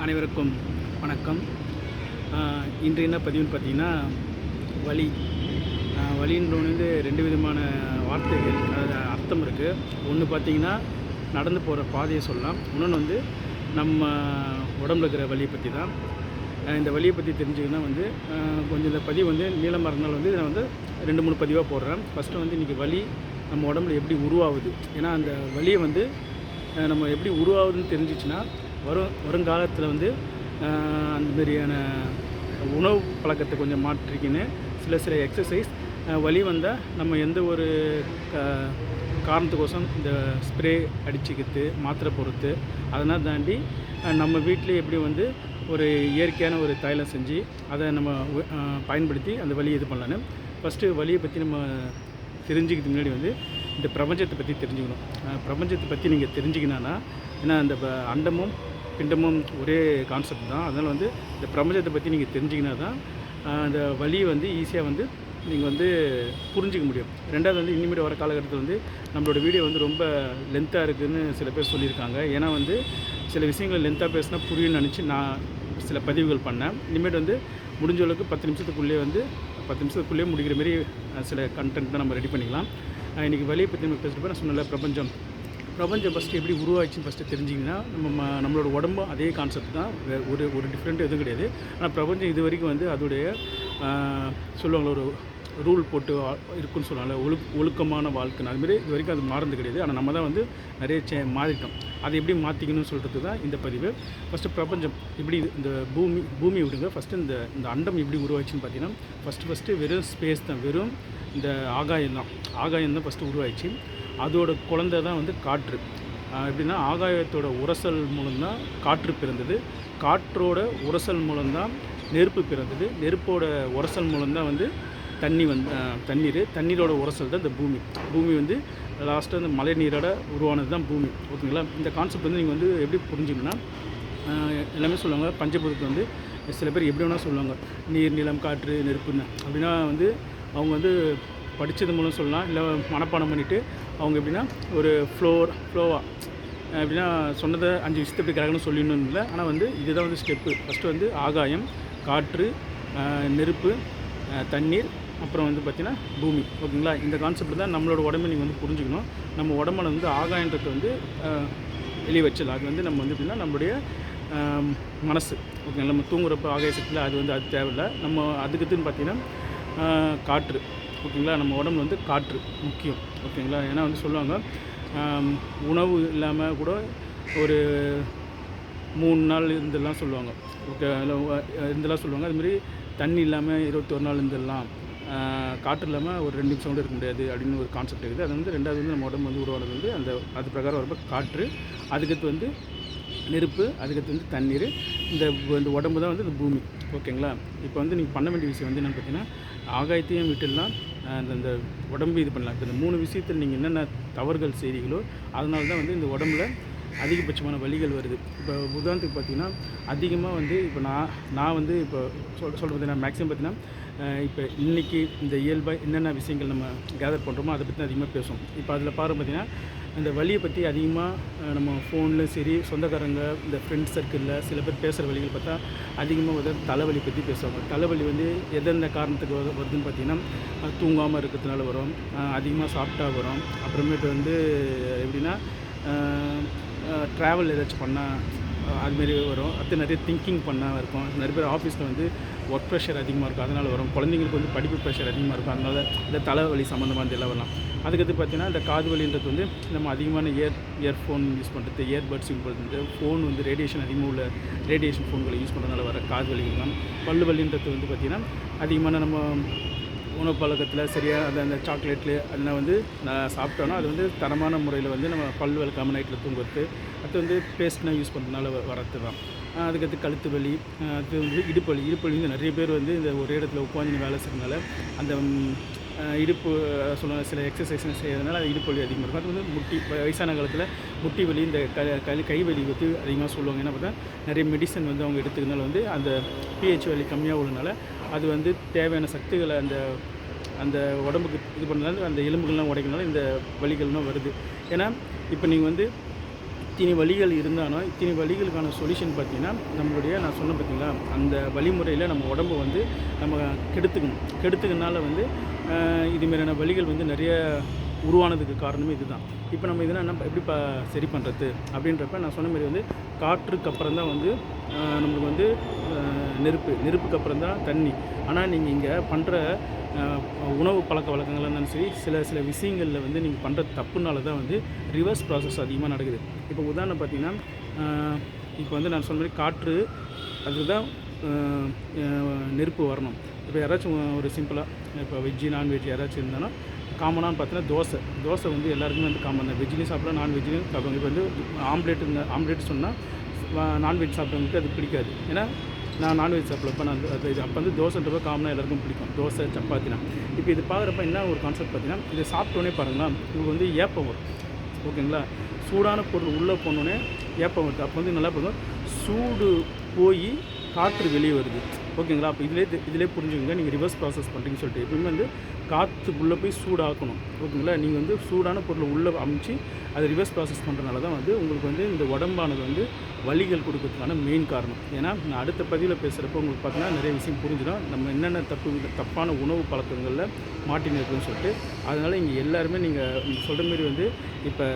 அனைவருக்கும் வணக்கம். இன்று என்ன பதிவுன்னு பார்த்தீங்கன்னா, வலி. வலின்ற ரெண்டு விதமான வார்த்தைகள் அர்த்தம் இருக்குது. ஒன்று பார்த்தீங்கன்னா நடந்து போகிற பாதையை சொல்லலாம். இன்னொன்று நம்ம உடம்புல இருக்கிற வலியை பற்றி தான். இந்த வலியை பற்றி தெரிஞ்சுக்கன்னா கொஞ்சம் இந்த பதிவு நீளமாக இருந்தாலும் நான் 2-3 பதிவாக போடுறேன். ஃபஸ்ட்டு இன்றைக்கி வலி நம்ம உடம்புல எப்படி உருவாகுது, ஏன்னா அந்த வலியை நம்ம எப்படி உருவாகுதுன்னு தெரிஞ்சிச்சுன்னா வருங்காலத்தில் அந்த மாதிரியான உணவு பழக்கத்தை கொஞ்சம் மாற்றிக்கின்னு சில எக்ஸசைஸ் வலி வந்தால் நம்ம எந்த ஒரு காரணத்துக்கோசம் இந்த ஸ்ப்ரே அடிச்சுக்கிறது, மாத்திரை பொறுத்து அதெல்லாம் தாண்டி நம்ம வீட்டிலே எப்படி ஒரு இயற்கையான ஒரு தைலம் செஞ்சு அதை நம்ம பயன்படுத்தி அந்த வலியை இது பண்ணலான்னு. ஃபஸ்ட்டு வலியை பற்றி நம்ம தெரிஞ்சுக்கிறதுக்கு முன்னாடி இந்த பிரபஞ்சத்தை பற்றி தெரிஞ்சுக்கணும். பிரபஞ்சத்தை பற்றி நீங்கள் தெரிஞ்சுக்கினா, ஏன்னா அந்த அண்டமும் பிண்டமும் ஒரே கான்செப்ட் தான். அதனால் இந்த பிரபஞ்சத்தை பற்றி நீங்கள் தெரிஞ்சிக்கினா தான் அந்த வலியை ஈஸியாக நீங்கள் புரிஞ்சிக்க முடியும். ரெண்டாவது இனிமேல் வர காலகட்டத்தில் நம்மளோட வீடியோ ரொம்ப லென்த்தாக இருக்குதுன்னு சில பேர் சொல்லியிருக்காங்க. ஏன்னா சில விஷயங்கள் லென்த்தாக பேசினா புரியும்னு நினச்சி நான் சில பதிவுகள் பண்ணேன். இனிமேல் முடிஞ்ச அளவுக்கு 10 நிமிஷத்துக்குள்ளேயே முடிக்கிற மாரி சில கண்டென்ட் தான் நம்ம ரெடி பண்ணிக்கலாம். இன்றைக்கி வலியை பற்றி நம்ம பேசுகிறப்ப நான் சொன்னல, பிரபஞ்சம் ஃபஸ்ட்டு எப்படி உருவாச்சுன்னு ஃபஸ்ட்டு தெரிஞ்சிங்கன்னா நம்மளோட உடம்பும் அதே கான்செப்ட் தான். ஒரு டிஃப்ரெண்ட் எதுவும் கிடையாது. ஆனால் பிரபஞ்சம் இது வரைக்கும் அதோடைய சொல்லுவாங்கள ஒரு ரூல் போட்டு இருக்குன்னு சொல்லுவாங்கள்ல, ஒழுக்கமான வாழ்க்கைன்னு, அதுமாரி இது வரைக்கும் அது மாறது கிடையாது. ஆனால் நம்ம தான் நிறைய மாறிட்டோம். அதை எப்படி மாற்றிக்கணும்னு சொல்கிறது தான் இந்த பதிவு. ஃபஸ்ட்டு பிரபஞ்சம் எப்படி இந்த பூமி விடுங்க. ஃபஸ்ட்டு இந்த அண்டம் எப்படி உருவாச்சுன்னு பார்த்தீங்கன்னா, ஃபஸ்ட்டு வெறும் ஸ்பேஸ் தான், வெறும் இந்த ஆகாயம் தான் ஃபஸ்ட்டு உருவாயிடுச்சு. அதோட குழந்தை தான் காற்று. எப்படின்னா ஆகாயத்தோட உரசல் மூலம்தான் காற்று பிறந்தது. காற்றோட உரசல் மூலம்தான் நெருப்பு பிறந்தது. நெருப்போட உரசல் மூலம்தான் தண்ணீரோட உரசல் தான் இந்த பூமி லாஸ்ட்டாக மழை நீரோட உருவானது தான் பூமி. ஓகேங்களா? இந்த கான்செப்ட் நீங்கள் எப்படி புரிஞ்சுக்கணுன்னா, எல்லாமே சொல்லுவாங்க பஞ்சபூதத்தை சில பேர் எப்படி வேணால் சொல்லுவாங்க, நீர், நிலம், காற்று, நெருப்புன்னு. அப்படின்னா அவங்க படித்தது மூலம் சொல்லலாம், இல்லை மனப்பாடம் பண்ணிவிட்டு அவங்க எப்படின்னா ஒரு ஃப்ளோவாக எப்படின்னா சொன்னதை 5 விஷயத்தை எப்படி கிரகணம் சொல்லிடணும் இல்லை. ஆனால் இதுதான் ஸ்டெப்பு. ஃபஸ்ட்டு ஆகாயம், காற்று, நெருப்பு, தண்ணீர், அப்புறம் பார்த்திங்கன்னா பூமி. ஓகேங்களா? இந்த கான்செப்ட் தான் நம்மளோட உடம்பை நீங்கள் புரிஞ்சுக்கணும். நம்ம உடம்புல ஆகாயன்றதை வெளியே வச்சல. அது நம்ம எப்படின்னா நம்மளுடைய மனசு. ஓகேங்களா? நம்ம தூங்குறப்போ ஆகாய சக்தியில் அது தேவையில்லை. நம்ம அதுக்குன்னு பார்த்திங்கன்னா காற்று. ஓகேங்களா? நம்ம உடம்புல காற்று முக்கியம். ஓகேங்களா? ஏன்னா சொல்லுவாங்க உணவு இல்லாமல் கூட ஒரு 3 நாள் இருந்தெல்லாம் சொல்லுவாங்க. ஓகே, இருந்தெல்லாம் சொல்லுவாங்க. அதுமாதிரி தண்ணி இல்லாமல் 21 நாள் இருந்துடலாம், காற்று இல்லாமல் ஒரு 2 நிமிஷம் கூட இருக்க முடியாது அப்படின்னு ஒரு கான்செப்ட் இருக்குது. அது ரெண்டாவது நம்ம உடம்பு உருவானது அது பிரகாரம் வரப்போ காற்று, அதுக்கடுத்து நெருப்பு, அதுக்கடுத்து தண்ணீர், இந்த உடம்பு தான் இந்த பூமி. ஓகேங்களா? இப்போ நீங்கள் பண்ண வேண்டிய விஷயம் என்னென்னு பார்த்தீங்கன்னா, ஆகாயத்தையும் விட்டுடலாம், இந்த உடம்பு இது பண்ணலாம். இப்போ இந்த 3 விஷயத்தில் நீங்கள் என்னென்ன தவறுகள் செய்கிறீங்களோ அதனால தான் இந்த உடம்புல அதிகபட்சமான வலிகள் வருது. இப்போ உதாரணத்துக்கு பார்த்திங்கன்னா, அதிகமாக இப்போ நான் இப்போ சொல்கிறது பார்த்தீங்கன்னா மேக்ஸிமம் பார்த்திங்கன்னா இப்போ இன்றைக்கி இந்த இயல்பாக என்னென்ன விஷயங்கள் நம்ம கேதர் பண்ணுறோமோ அதை பற்றி அதிகமாக பேசுவோம். இப்போ அதில் பார்த்திங்கன்னா இந்த வலியை பற்றி அதிகமாக நம்ம ஃபோனில் சரி, சொந்தக்காரங்க, இந்த ஃப்ரெண்ட்ஸ் சர்க்கிளில் சில பேர் பேசுகிற வலிகள் பார்த்தா அதிகமாக தலைவலி பற்றி பேசுவாங்க. தலைவலி எந்தெந்த காரணத்துக்கு வருதுன்னு பார்த்திங்கன்னா, தூங்காமல் இருக்கிறதுனால வரும், அதிகமாக சாப்பிட்டா வரும், அப்புறமேட்டு எப்படின்னா ட்ராவல் ஏதாச்சும் பண்ணால் அதுமாரி வரும். அடுத்து நிறைய திங்கிங் பண்ணால் இருக்கும். நிறைய பேர் ஆஃபீஸில் ஒர்க் ப்ரெஷர் அதிகமாக இருக்கும், அதனால் வரும். குழந்தைங்களுக்கு படிப்பு ப்ரெஷர் அதிகமாக இருக்கும், அதனால் இந்த தலைவலி சம்மந்தமாக எல்லாம் வரலாம். அதுக்கடுத்து பார்த்திங்கன்னா இந்த காது வலின்றது நம்ம அதிகமான இயர்ஃபோன் யூஸ் பண்ணுறது, இயர்பட்ஸ் யூஸ் பண்ணுறது, ஃபோன் ரேடியேஷன் அதிகமாக உள்ள ரேடியேஷன் ஃபோன்களை யூஸ் பண்ணுறதுனால வர காது வலிகள் தான். பல்லு வலின்றது பார்த்திங்கன்னா அதிகமான நம்ம உணவு பழக்கத்தில் சரியாக அந்த சாக்லேட்லு அதெல்லாம் நான் சாப்பிட்டோன்னா அது தரமான முறையில் நம்ம பல் விளக்காமல் நைட்டில் தூங்குறது. அடுத்து பேஸ்ட்லாம் யூஸ் பண்ணுறதுனால வரது தான். அதுக்கடுத்து கழுத்து வலி, அது இடுப்பு வலி நிறைய பேர் இந்த ஒரே இடத்துல உட்காந்து வேலை செய்கிறதுனால அந்த இடுப்பு சொல்லுவாங்க, சில எக்ஸசைஸ்லாம் செய்கிறதுனால அது இடுப்பு வலி அதிகமாக இருக்கும். அது முட்டி வயசான காலத்தில் முட்டி வலி, இந்த கை வலி அதிகமாக சொல்லுவாங்க. என்ன பார்த்தா நிறைய மெடிசன் அவங்க எடுத்துக்கிறதுனால அந்த பிஹெச் வேல்யூ கம்மியாக உள்ளனால அது தேவையான சக்திகளை அந்த உடம்புக்கு இது பண்ணதுனால அந்த எலும்புகள்லாம் உடைக்கிறதுனால இந்த வலிகள்லாம் வருது. ஏன்னா இப்போ நீங்கள் இத்தனை வலிகள் இருந்தாலும் இத்தனை வலிகளுக்கான சொல்யூஷன் பார்த்திங்கன்னா நம்மளுடைய நான் சொன்னேன் பார்த்தீங்களா அந்த வழிமுறையில் நம்ம உடம்பை வந்து நம்ம கெடுத்துக்கனால வந்து இதுமாரியான வலிகள் வந்து நிறைய உருவானதுக்கு காரணமே இதுதான். இப்போ நம்ம இதெல்லாம் என்ன எப்படி சரி பண்ணுறது அப்படின்றப்ப நான் சொன்ன மாதிரி வந்து காற்றுக்கு அப்புறம் தான் வந்து நம்மளுக்கு வந்து நெருப்புக்கு அப்புறம் தான் தண்ணி. ஆனால் நீங்கள் இங்கே பண்ணுற உணவு பழக்க வழக்கங்கள் இருந்தாலும் சரி சில விஷயங்களில் வந்து நீங்கள் பண்ணுற தப்புனால தான் வந்து ரிவர்ஸ் ப்ராசஸ் அதிகமாக நடக்குது. இப்போ உதாரணம் பார்த்திங்கன்னா இப்போ வந்து நான் சொன்ன மாதிரி காற்று அதுதான் நெருப்பு வரணும். இப்போ யாராச்சும் ஒரு சிம்பிளாக இப்போ வெஜ்ஜு நான்வெஜ் யாராச்சும் இருந்தாலும் காமனானு பார்த்தீங்கன்னா தோசை வந்து எல்லாருக்குமே வந்து காமன் தான். வெஜ்ஜிலையும் சாப்பிடலாம் நான்வெஜ்லையும் சாப்பிடுவாங்க. இப்போ வந்து ஆம்லேட் சொன்னால் நான்வெஜ் சாப்பிட்றவங்களுக்கு அது பிடிக்காது. ஏன்னா நான் நான்வெஜ் சாப்பிட்றப்ப நான் அது அப்போ வந்து தோசைன்றப்ப காமனாக எல்லாருக்கும் பிடிக்கும் தோசை சப்பாத்தினா. இப்போ இது பார்க்குறப்ப என்ன ஒரு கான்செப்ட் பார்த்தீங்கன்னா இதை சாப்பிட்டோன்னே பாருங்களா உங்களுக்கு வந்து ஏப்பம் வரும். ஓகேங்களா, சூடான பொருள் உள்ளே போனோடனே ஏப்பம் வருது. அப்போ வந்து நல்லா போதும் சூடு போய் காற்று வெளியே வருது. ஓகேங்களா, அப்போ இதிலே புரிஞ்சுக்கோங்க நீங்கள் ரிவர்ஸ் ப்ராசஸ் பண்ணுறீங்கன்னு சொல்லிட்டு. எப்பவுமே வந்து காற்று உள்ளே போய் சூடாக்கணும். ஓகேங்களா, நீங்கள் வந்து சூடான பொருளை உள்ளே அமைச்சு அதை ரிவர்ஸ் ப்ராசஸ் பண்ணுறதுனால தான் வந்து உங்களுக்கு வந்து இந்த உடம்பானது வந்து வலிகள் கொடுக்கறதுக்கான மெயின் காரணம். ஏன்னா நான் அடுத்த பதிவில் பேசுகிறப்ப உங்களுக்கு பார்த்தீங்கன்னா நிறைய விஷயம் புரிஞ்சிடும் நம்ம என்னென்ன தப்பான உணவு பழக்கங்களில் மாட்டின்னு இருக்குதுன்னு சொல்லிட்டு. அதனால் இங்கே எல்லாருமே நீங்கள் சொல்கிற மாரி வந்து இப்போ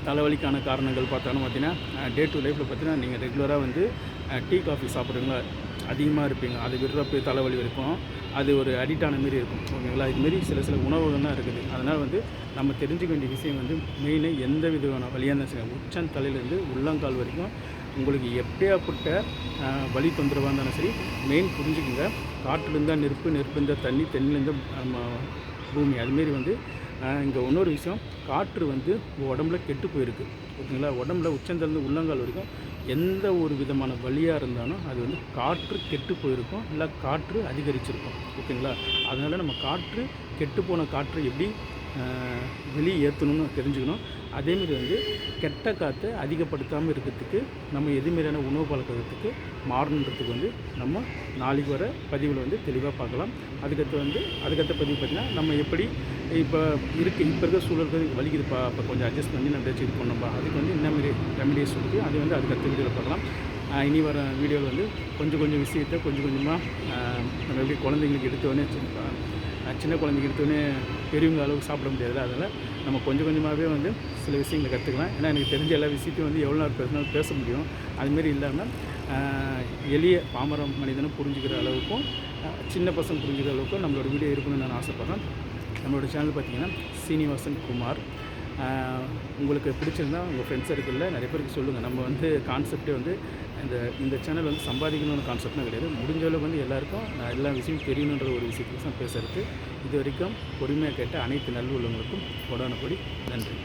தலைவலிக்கான காரணங்கள் பார்த்தீங்கன்னா டே டு லைஃப்பில் பார்த்தீங்கன்னா நீங்கள் ரெகுலராக வந்து டீ காஃபி சாப்பிட்றீங்களா அதிகமாக இருப்பீங்க. அது விடுறப்ப தலைவலி இருக்கும், அது ஒரு அடிக்டான மாரி இருக்கும். ஓகேங்களா, இதுமாரி சில உணவுகள்லாம் இருக்குது. அதனால் வந்து நம்ம தெரிஞ்சுக்க வேண்டிய விஷயம் வந்து மெயினு எந்த விதமான வலியாக இருந்தாலும் சரி உச்சம் தலையிலேருந்து உள்ளங்கால் வரைக்கும் உங்களுக்கு எப்படியாப்பட்ட வலி தொந்தரவாக இருந்தாலும் சரி மெயின் புரிஞ்சுக்குங்க. காற்றுலேருந்தால் நெருப்புலேருந்தால் தண்ணிலேருந்து பூமி. அதுமாரி வந்து இங்கே இன்னொரு விஷயம் காற்று வந்து உடம்புல கெட்டு போயிருக்கு. ஓகேங்களா, உடம்புல உச்சந்தலேருந்து உள்ளங்கால் வரைக்கும் எந்த ஒரு விதமான வலியாக இருந்தாலும் அது வந்து காற்று கெட்டு போயிருக்கும், இல்லை காற்று அதிகரிச்சிருக்கும். ஓகேங்களா, அதனால் நம்ம காற்று கெட்டு போன காற்றை எப்படி வெளியே ஏற்றணும்னு தெரிஞ்சுக்கணும். அதேமாரி வந்து கெட்ட காற்றை அதிகப்படுத்தாமல் இருக்கிறதுக்கு நம்ம எதுமாரியான உணவு பழக்கத்துக்கு மாறணுன்றதுக்கு வந்து நம்ம நாளைக்கு வர பதிவில் வந்து தெளிவாக பார்க்கலாம். அதுக்கடுத்த பதிவு பார்த்திங்கன்னா நம்ம எப்படி இப்போ இருக்க சூழலுக்கு வலிக்குதுப்பா, அப்போ கொஞ்சம் அட்ஜஸ்ட் பண்ணி நம்ம இது பண்ணோம்பா, அதுக்கு வந்து என்ன மாரி ரெமடிஸ் இருக்குது அது வந்து அதுக்கடுத்த வீடியோவில் பார்க்கலாம். இனி வர வீடியோவில் வந்து கொஞ்சம் விஷயத்தை கொஞ்சமாக நம்ம எப்படி குழந்தைங்களுக்கு எடுத்தோடனே சின்ன குழந்தைங்க எடுத்தோடனே பெரியவங்க அளவுக்கு சாப்பிட முடியாது. அதனால் நம்ம கொஞ்சமாகவே வந்து சில விஷயங்களை கற்றுக்கலாம். ஏன்னா எனக்கு தெரிஞ்ச எல்லா விஷயத்தையும் வந்து எவ்வளோ நேரம் பேச முடியும். அதுமாரி இல்லாமல் எளிய பாமர மனிதனும் புரிஞ்சுக்கிற அளவுக்கும் சின்ன பசங்க புரிஞ்சுக்கிற அளவுக்கும் நம்மளோட வீடியோ இருக்கணும்னு நான் ஆசைப்பட்றேன். நம்மளோட சேனல் பார்த்திங்கன்னா சீனிவாசன் குமார். உங்களுக்கு பிடிச்சிருந்தா உங்கள் ஃப்ரெண்ட்ஸ் சர்க்கிளில் நிறைய பேருக்கு சொல்லுங்கள். நம்ம வந்து கான்செப்டே வந்து இந்த சேனல் வந்து சம்பாதிக்கணும்னு கான்செப்ட்லாம் கிடையாது. முடிஞ்ச அளவுக்கு வந்து எல்லாருக்கும் நான் எல்லா விஷயமும் தெரியணுன்ற ஒரு விஷயத்துக்கு தான் பேசுகிறது. இது வரைக்கும் பொறுமையாக கேட்ட அனைத்து நல்லுள்ளவங்களுக்கும் கொடானபடி நன்றி.